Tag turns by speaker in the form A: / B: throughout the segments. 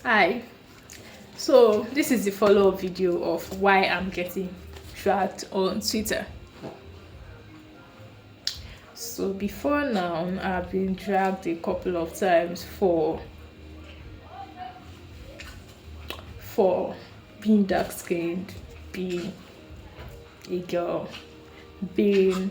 A: Hi. So this is the follow-up video of why I'm getting dragged on Twitter. So before now, I've been dragged a couple of times for being dark-skinned, being a girl, being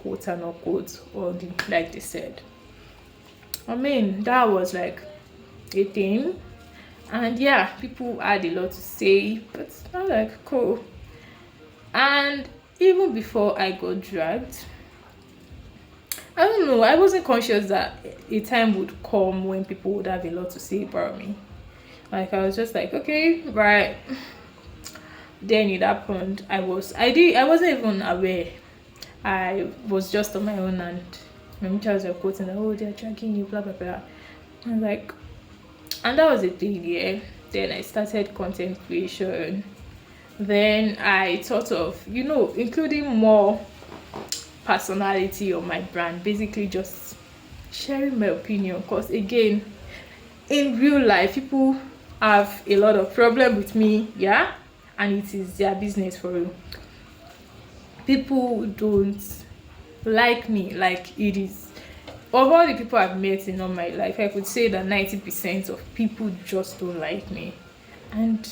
A: quote and unquote, or like they said. I mean, that was like a thing. And yeah, people had a lot to say, but I'm like, cool. And even before I got dragged, I don't know, I wasn't conscious that a time would come when people would have a lot to say about me. Like I was just like, okay, right. Then it happened. I wasn't even aware. I was just on my own and my teachers were quoting that, oh, they're dragging you, blah blah blah. I was like, and that was the thing, yeah. Then I started content creation. Then I thought of, including more personality on my brand, basically just sharing my opinion. Because again, in real life, people have a lot of problem with me, yeah, and it is their business for you. People don't like me like it is. Of all the people I've met in all my life, I could say that 90% of people just don't like me. And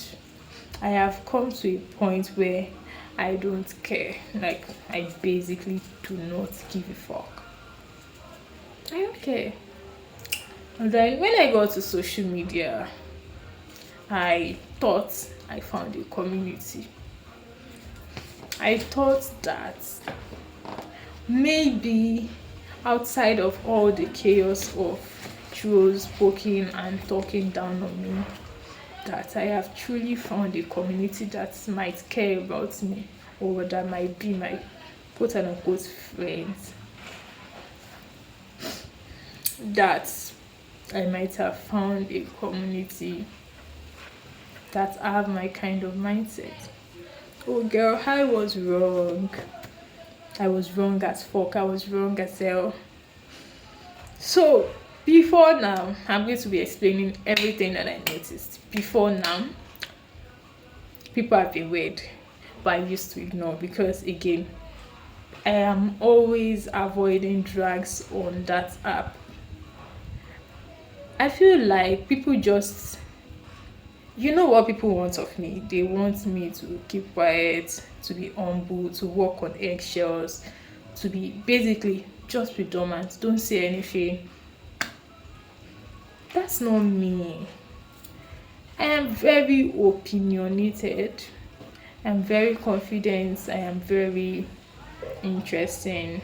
A: I have come to a point where I don't care. Like, I basically do not give a fuck. I don't care. And then when I got to social media, I thought I found a community. I thought that maybe outside of all the chaos of trolls poking and talking down on me, that I have truly found a community that might care about me or that might be my quote unquote friends. That I might have found a community that have my kind of mindset. Oh girl, I was wrong. I was wrong as fuck. I was wrong as hell. So before now, I'm going to be explaining everything that I noticed. Before now, people have been weird, but I used to ignore because again, I am always avoiding drags on that app. I feel like people just, what people want of me. They want me to keep quiet, to be humble, to walk on eggshells, to be basically just be dormant, don't say anything. That's not me. I am very opinionated. I'm very confident. I am very interesting.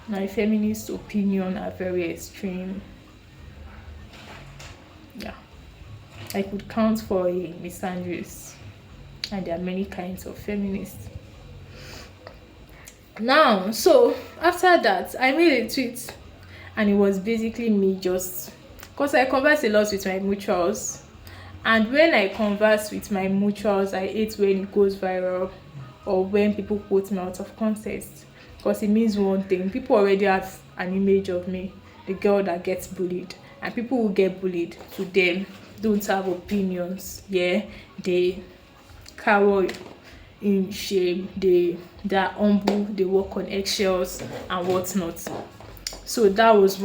A: My feminist opinion are very extreme. Yeah. I could count for a Miss Andrews, and there are many kinds of feminists. Now, so after that, I made a tweet, and it was basically me just because I converse a lot with my mutuals, and when I converse with my mutuals, I hate when it goes viral or when people quote me out of context because it means one thing. People already have an image of me, the girl that gets bullied, and people who get bullied to them don't have opinions. Yeah, they cower in shame, they're humble, they walk on eggshells and whatnot. So that's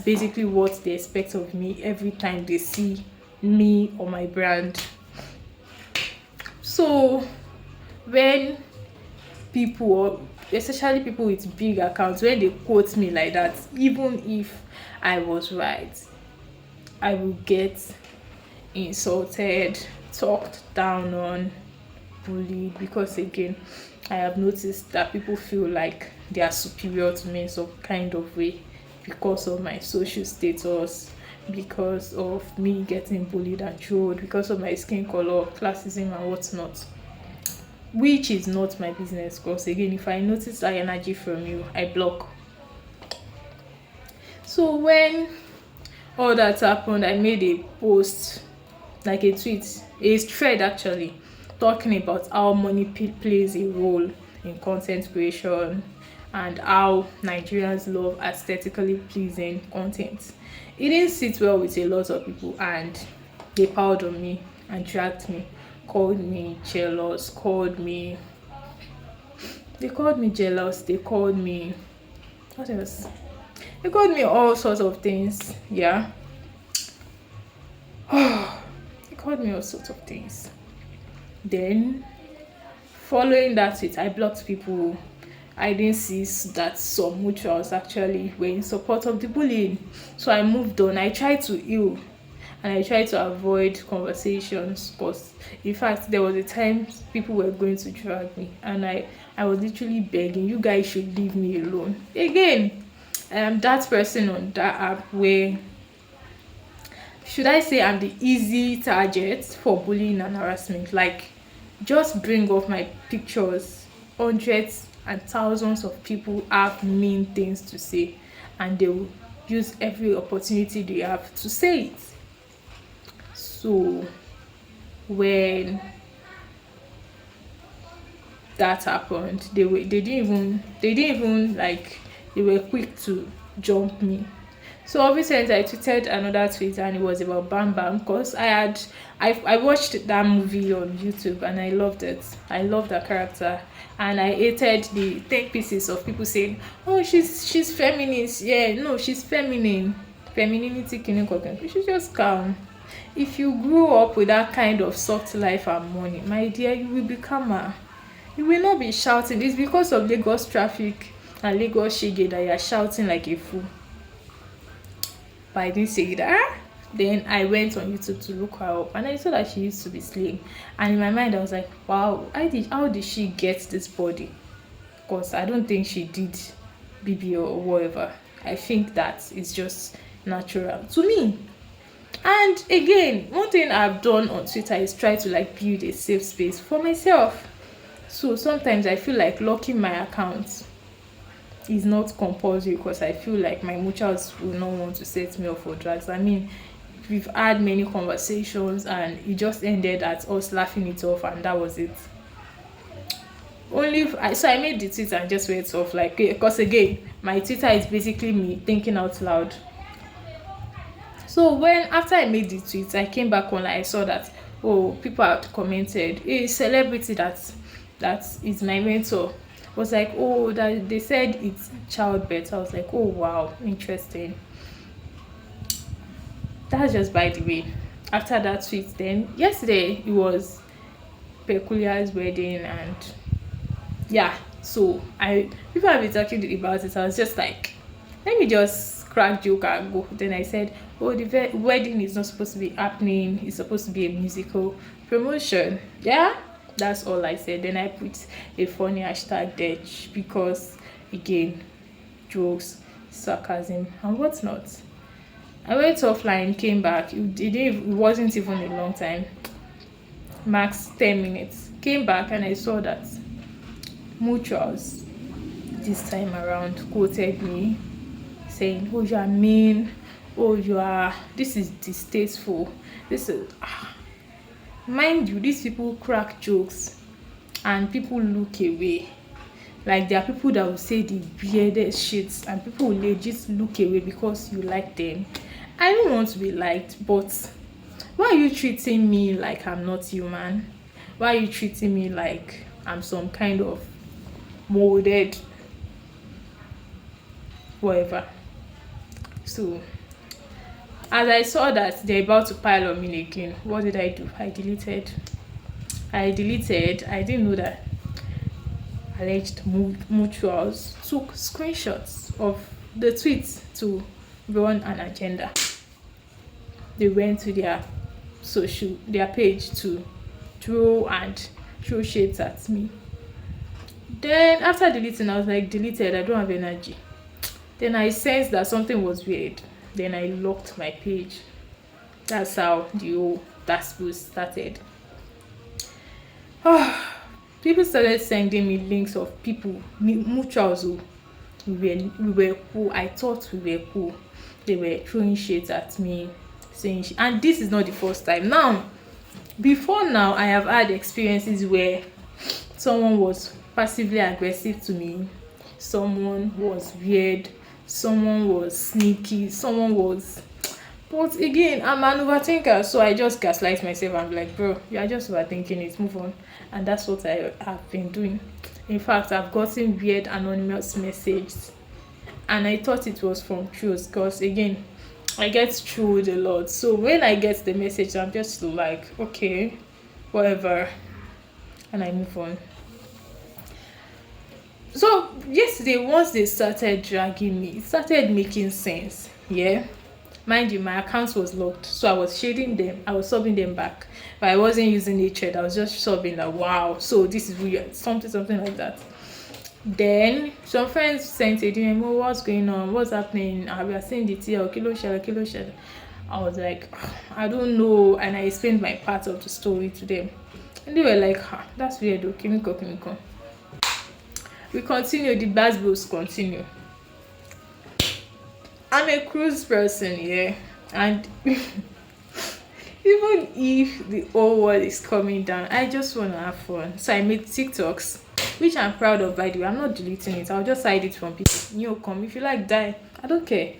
A: basically what they expect of me every time they see me or my brand. So when people, or especially people with big accounts, when they quote me like that, even if I was right, I will get insulted, talked down on, bullied, because again, I have noticed that people feel like they are superior to me in some kind of way because of my social status, because of me getting bullied and trolled, because of my skin color, classism and whatnot, which is not my business. Because again, if I notice that energy from you, I block. So when all that happened, I made a post, like a tweet, a thread actually, talking about how money plays a role in content creation and how Nigerians love aesthetically pleasing content. It didn't sit well with a lot of people, and they piled on me and dragged me, called me jealous, they called me, what else? They called me all sorts of things. Yeah. They called me all sorts of things. Then, following that tweet, I blocked people. I didn't see that some mutuals actually were in support of the bullying. So I moved on. I tried to heal, and I tried to avoid conversations, because in fact there was a time people were going to drag me, and I was literally begging, you guys should leave me alone. Again, I am that person on that app where, should I say, I'm the easy target for bullying and harassment. Like, just bring up my pictures, hundreds and thousands of people have mean things to say, and they will use every opportunity they have to say it. So when that happened, they didn't even like, they were quick to jump me. So obviously I tweeted another tweet, and it was about Bam Bam, because I watched that movie on YouTube, and I loved it. I loved that character, and I hated the think pieces of people saying, oh, she's feminist. Yeah, no, she's feminine. Femininity can, you should just calm. If you grew up with that kind of soft life and money, my dear, you will become a, you will not be shouting. It's because of Lagos traffic and Lagos shege that you are shouting like a fool. But I didn't say that. Then I went on YouTube to look her up, and I saw that she used to be slim. And in my mind, I was like, wow, how did she get this body? Because I don't think she did BB or whatever. I think that is just natural to me. And again, one thing I've done on Twitter is try to like build a safe space for myself. So sometimes I feel like locking my account is not compulsory, because I feel like my mutuals will not want to set me up for drugs. I mean, we've had many conversations, and it just ended at us laughing it off, and that was it. Only if so I made the tweet and just went off, like, because again, my Twitter is basically me thinking out loud. So when after I made the tweet, I came back online, I saw that, oh, people had commented, a celebrity that is my mentor was like, oh, that they said it's childbirth. I was like, oh wow, interesting. That's just by the way. After that tweet, then yesterday it was Peculiar's wedding, and yeah, so I people have been talking about it. I was just like, let me just crack joke and go. Then I said, oh, the wedding is not supposed to be happening, it's supposed to be a musical promotion. Yeah, that's all I said. Then I put a funny hashtag there, because again, jokes, sarcasm and whatnot. I went offline, came back. It wasn't even a long time, max 10 minutes. Came back and I saw that mutuals this time around quoted me saying, oh, you are mean, oh, this is distasteful, this is mind you, these people crack jokes and people look away. Like, there are people that will say the weirdest shit, and people will legit look away because you like them. I don't want to be liked, but why are you treating me like I'm not human? Why are you treating me like I'm some kind of molded whatever? So as I saw that they're about to pile on me again, what did I do? I deleted. I didn't know that alleged mutuals took screenshots of the tweets to run an agenda. They went to their page to throw shades at me. Then after deleting, I was like, deleted, I don't have energy. Then I sensed that something was weird. Then I locked my page. That's how the whole task force started. People started sending me links of people, mutuals we were cool. I thought we were cool. They were throwing shades at me, saying and this is not the first time. Before now, I have had experiences where someone was passively aggressive to me. someone was weird, someone was sneaky, someone was. But again, I'm an overthinker, so I just gaslight myself. I'm like, bro, you are just overthinking it, move on. And that's what I have been doing. In fact, I've gotten weird anonymous messages, and I thought it was from trolls because, again, I get trolled a lot. So when I get the message, I'm just like, okay, whatever, and I move on. So yesterday, once they started dragging me, it started making sense. Yeah. Mind you, my account was locked, so I was shading them, I was subbing them back, but I wasn't using a thread, I was just subbing that, wow, so this is weird, something like that. Then some friends sent a DM, oh, what's going on, what's happening, we are seeing the TL, kilo shell. I was like, I don't know, and I explained my part of the story to them, and they were like, that's weird, though, kimiko. We continue, the bad bros continue. I'm a cruise person, yeah, and even if the whole world is coming down, I just want to have fun. So I made TikToks, which I'm proud of, by the way. I'm not deleting it. I'll just hide it from people. You come if you like, die. I don't care.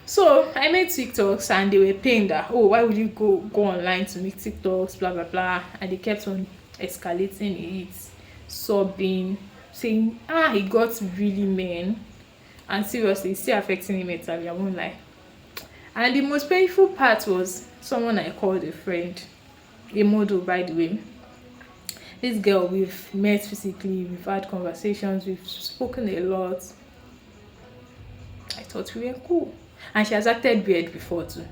A: So I made TikToks, and they were paying that, oh, why would you go online to make TikToks, blah blah blah, and they kept on escalating it, sobbing, saying, he got really mean. And seriously, it's still affecting him mentally, I won't lie. And the most painful part was someone I called a friend, a model, by the way. This girl, we've met physically, we've had conversations, we've spoken a lot. I thought we were cool. And she has acted weird before too.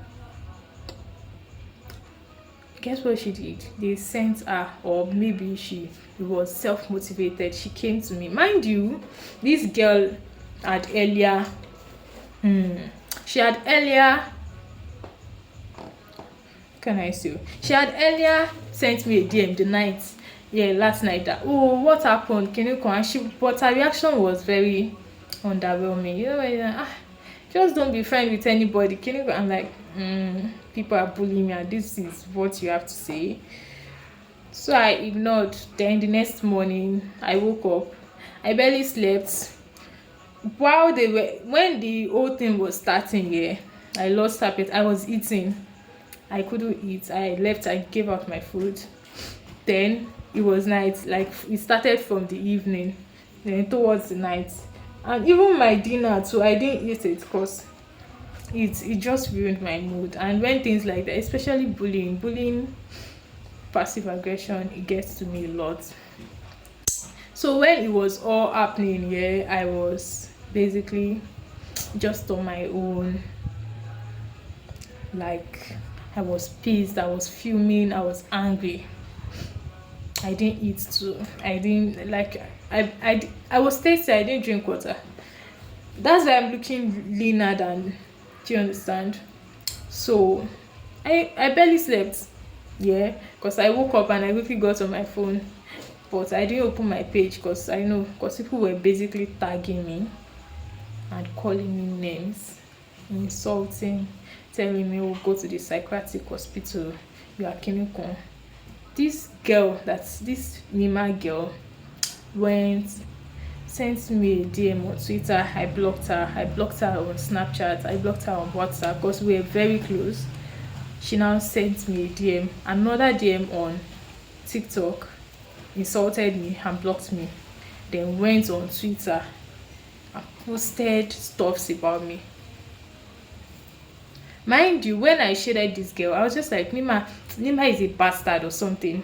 A: Guess what she did? They sent her, or maybe she was self-motivated. She came to me. Mind you, this girl had earlier she had earlier sent me a DM the night, last night, that, oh, what happened, can you come? And but her reaction was very underwhelming. Just don't be friends with anybody, can you go? I'm like, people are bullying me, and this is what you have to say. So I ignored. Then the next morning I woke up, I barely slept. When the whole thing was starting, I lost appetite. I was eating, I couldn't eat, I left, I gave out my food. Then it was night, like it started from the evening, then towards the night, and even my dinner too, I didn't eat it because it just ruined my mood. And when things like that, especially bullying, passive aggression, it gets to me a lot. So when it was all happening, I was basically just on my own. Like, I was pissed, I was fuming, I was angry. I didn't eat too. I didn't like. I was thirsty. I didn't drink water. That's why I'm looking leaner than. Do you understand? So, I barely slept. Yeah, because I woke up and I quickly got on my phone, but I didn't open my page because I know, because people were basically tagging me and calling me names, insulting, telling me, oh, go to the psychiatric hospital, you are Kimiko. This Nima girl sent me a DM on Twitter. I blocked her on Snapchat, I blocked her on WhatsApp because we were very close. She now sent me a DM, another DM on TikTok, insulted me and blocked me, then went on Twitter and posted stuffs about me. Mind you, when I shaded this girl, I was just like, Nima is a bastard or something.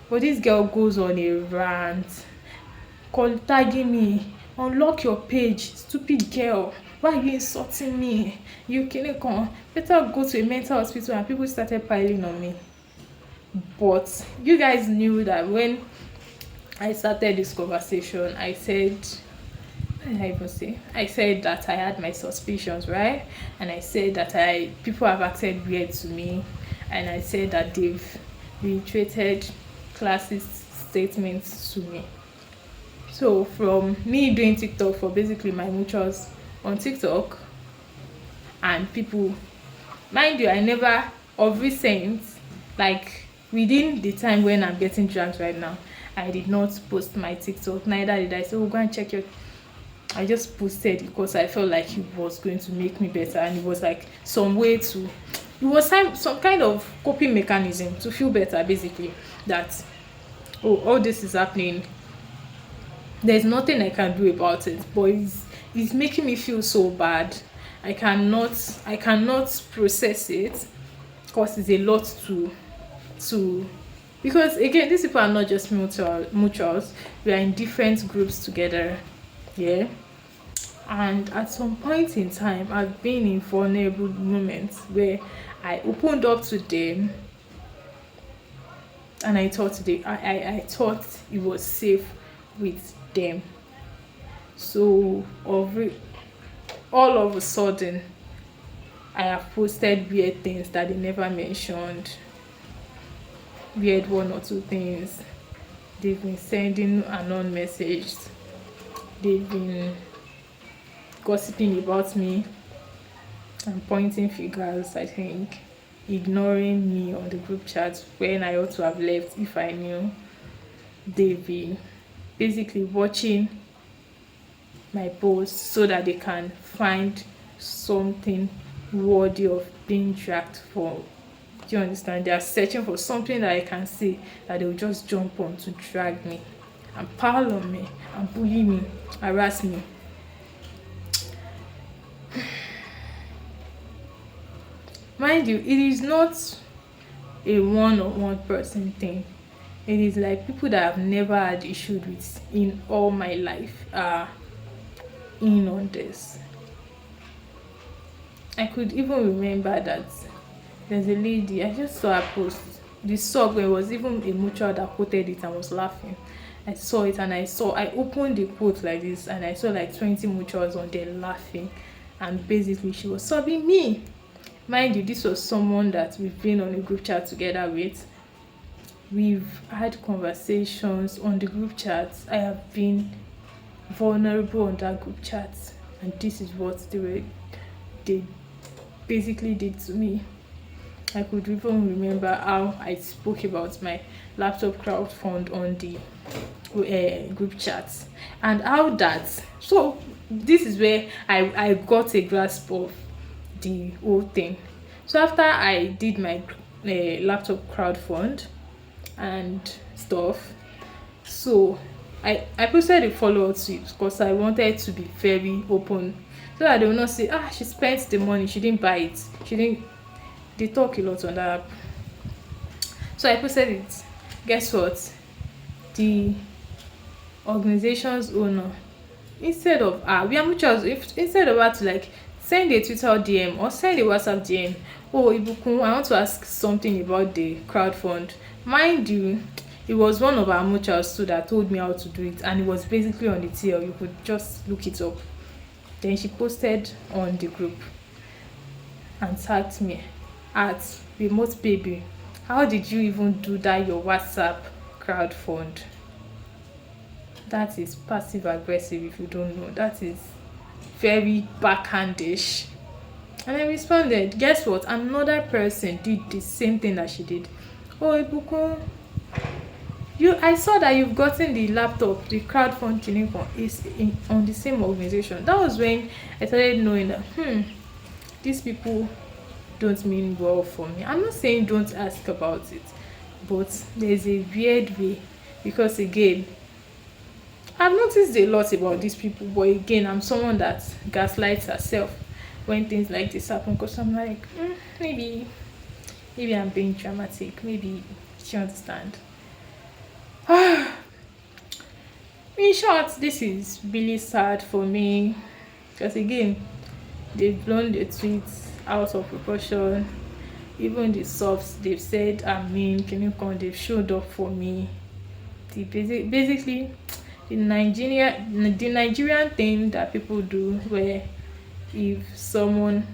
A: But this girl goes on a rant, tagging me, unlock your page, stupid girl. Why are you insulting me? You can't come. Better go to a mental hospital. And people started piling on me. But you guys knew that when I started this conversation, I said, what did I even say? I said that I had my suspicions, right? And I said that people have acted weird to me, and I said that they've reiterated classist statements to me. So from me doing TikTok for basically my mutuals on TikTok, and people, mind you, I never, of recent, like within the time when I'm getting dragged right now, I did not post my TikTok, neither did I say, oh, go and check your. I just posted because I felt like it was going to make me better, and it was like some way to, it was some kind of coping mechanism to feel better, basically. That, oh, all this is happening, there's nothing I can do about it, but it's making me feel so bad. I cannot process it, because it's a lot to because again, these people are not just mutuals. We are in different groups together. Yeah. And at some point in time, I've been in vulnerable moments where I opened up to them, and I thought it was safe with them. So all of a sudden, I have posted weird things that they never mentioned, weird one or two things. They've been sending unknown messages. They've been gossiping about me and pointing fingers, I think, ignoring me on the group chat when I ought to have left if I knew. They've been basically watching my posts so that they can find something worthy of being dragged for. Do you understand? They are searching for something that I can see that they'll just jump on to drag me and pile on me and bully me, harass me. Mind you, it is not a one-on-one person thing. It is like people that I've never had issues with in all my life are in on this. I could even remember that there's a lady, I just saw her post. The sub, where it was even a mutual that quoted it and was laughing. I saw it, and I opened the quote like this, and I saw like 20 mutuals on there laughing. And basically, she was subbing me. Mind you, this was someone that we've been on a group chat together with. We've had conversations on the group chat. I have been vulnerable on that group chat, and this is what they basically did to me. I could even remember how I spoke about my laptop crowdfund on the group chat, and how that. So this is where I got a grasp of the whole thing. So after I did my laptop crowdfund and stuff, so I posted a follow-up tweet because I wanted to be very open, so that they will not say, she spent the money, she didn't buy it, she didn't. They talk a lot on that app. So I posted it. Guess what? The organization's owner, instead of we are mutuals, if instead of her to like send a Twitter DM or send a WhatsApp DM, oh Ibukun, I want to ask something about the crowdfund. Mind you, it was one of our mutuals too that told me how to do it, and it was basically on the TL. You could just look it up. Then she posted on the group and tagged me at remote baby. How did you even do that your WhatsApp crowdfund? That is passive aggressive. If you don't know, that is very backhandish. And I responded, guess what, another person did the same thing that she did. Oh Ibukun, I saw that you've gotten the laptop, the crowdfunding is on the same organization. That was when I started knowing that these people don't mean well for me. I'm not saying don't ask about it, but there's a weird way, because again, I've noticed a lot about these people, but again, I'm someone that gaslights herself when things like this happen, because I'm like, maybe I'm being dramatic, maybe she understand. In short, this is really sad for me, because again, they've blown the tweets out of proportion. Even the subs, they've said Kinikon, they've showed up for me. Basically the Nigerian thing that people do, where if someone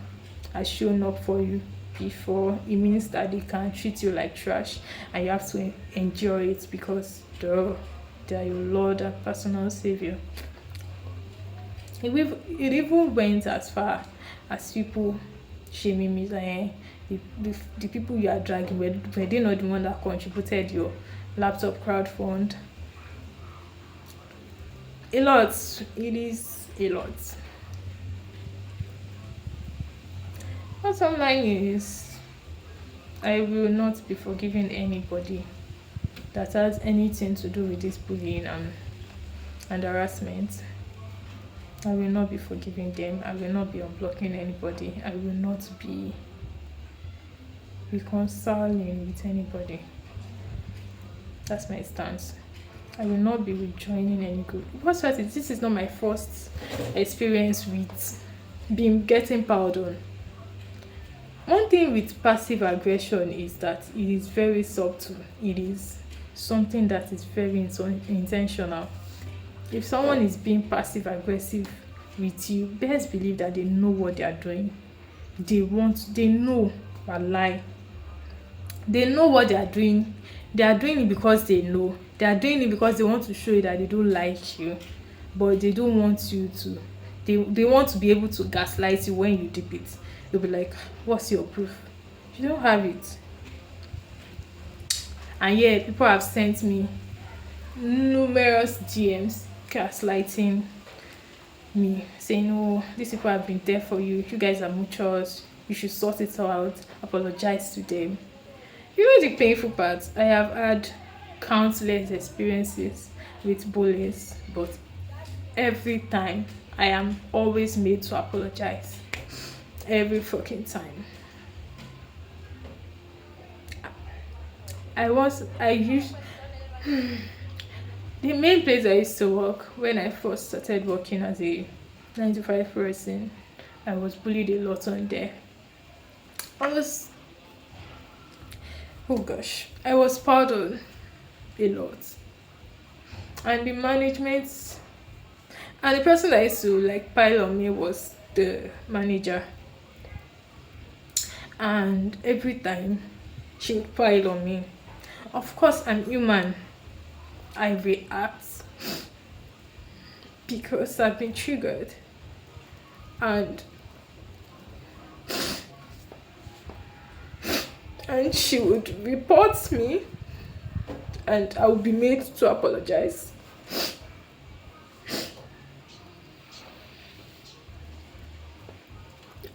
A: has shown up for you before, it means that they can treat you like trash, and you have to endure it because they are your Lord and personal savior. It even went as far as people shaming me, like the people you are dragging, were they not the one that contributed your laptop crowdfund? A lot. It is a lot. Bottom line is, I will not be forgiving anybody that has anything to do with this bullying and harassment. I will not be forgiving them. I will not be unblocking anybody. I will not be reconciling with anybody. That's my stance. I will not be rejoining any group. What's what is this is not my first experience with being getting piled on. One thing with passive aggression is that it is very subtle. It is something that is very intentional. If someone is being passive aggressive with you, best believe that they know what they are doing. They know a lie. They know what they are doing. They are doing it because they know. They are doing it because they want to show you that they don't like you, but they don't want you to. They want to be able to gaslight you when you dip it. They'll be like, "What's your proof? You don't have it." And yeah, people have sent me numerous DMs gaslighting me, saying, "Oh, these people have been there for you. You guys are matures. You should sort it out. Apologize to them." You know the painful part? I have had countless experiences with bullies, but every time I am always made to apologize. Every fucking time. I used the main place I used to work when I first started working as a 9 to 5 person. I was bullied a lot on there. I was, oh gosh, I was pardoned a lot. And the management and the person that used to like pile on me was the manager. And every time she would pile on me, of course I'm human. I react because I've been triggered. And she would report me and I would be made to apologize.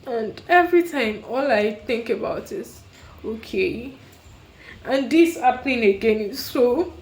A: And every time all I think about is, okay, and this happening again is so